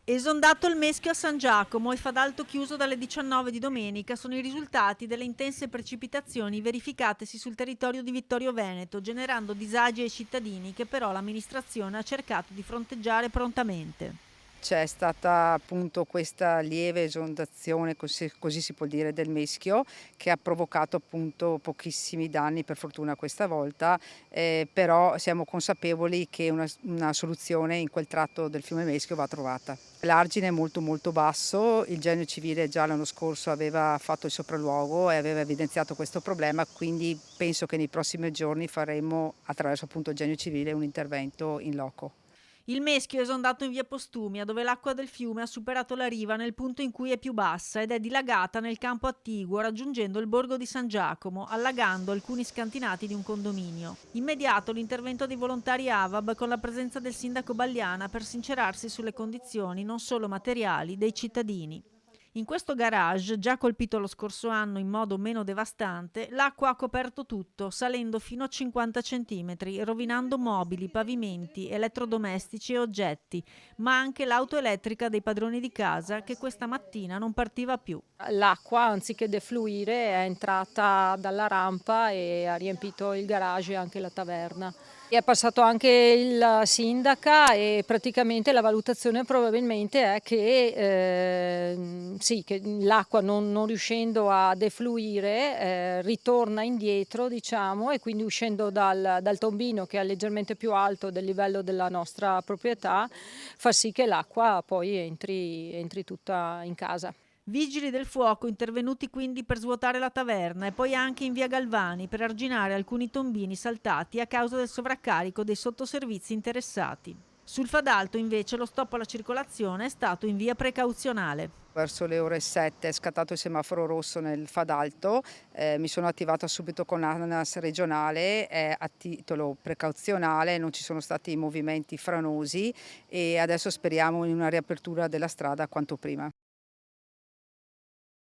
Esondato il Meschio a San Giacomo e Fadalto chiuso dalle 19 di domenica sono i risultati delle intense precipitazioni verificatesi sul territorio di Vittorio Veneto, generando disagi ai cittadini che però l'amministrazione ha cercato di fronteggiare prontamente. C'è stata appunto questa lieve esondazione, così si può dire, del Meschio, che ha provocato appunto pochissimi danni per fortuna questa volta, però siamo consapevoli che una soluzione in quel tratto del fiume Meschio va trovata. L'argine è molto molto basso, il Genio Civile già l'anno scorso aveva fatto il sopralluogo e aveva evidenziato questo problema, quindi penso che nei prossimi giorni faremo attraverso appunto il Genio Civile un intervento in loco. Il Meschio è esondato in via Postumia, dove l'acqua del fiume ha superato la riva nel punto in cui è più bassa ed è dilagata nel campo attiguo, raggiungendo il borgo di San Giacomo, allagando alcuni scantinati di un condominio. Immediato l'intervento dei volontari AVAB con la presenza del sindaco Bagliana per sincerarsi sulle condizioni non solo materiali dei cittadini. In questo garage, già colpito lo scorso anno in modo meno devastante, l'acqua ha coperto tutto, salendo fino a 50 centimetri, rovinando mobili, pavimenti, elettrodomestici e oggetti, ma anche l'auto elettrica dei padroni di casa che questa mattina non partiva più. L'acqua, anziché defluire, è entrata dalla rampa e ha riempito il garage e anche la taverna. È passato anche il sindaca e praticamente la valutazione probabilmente è che, sì, che l'acqua non riuscendo a defluire ritorna indietro, diciamo, e quindi uscendo dal tombino, che è leggermente più alto del livello della nostra proprietà, fa sì che l'acqua poi entri tutta in casa. Vigili del fuoco intervenuti quindi per svuotare la taverna e poi anche in via Galvani per arginare alcuni tombini saltati a causa del sovraccarico dei sottoservizi interessati. Sul Fadalto invece lo stop alla circolazione è stato in via precauzionale. Verso le ore 7 è scattato il semaforo rosso nel Fadalto, mi sono attivata subito con l'ANAS regionale, a titolo precauzionale, non ci sono stati movimenti franosi e adesso speriamo in una riapertura della strada quanto prima.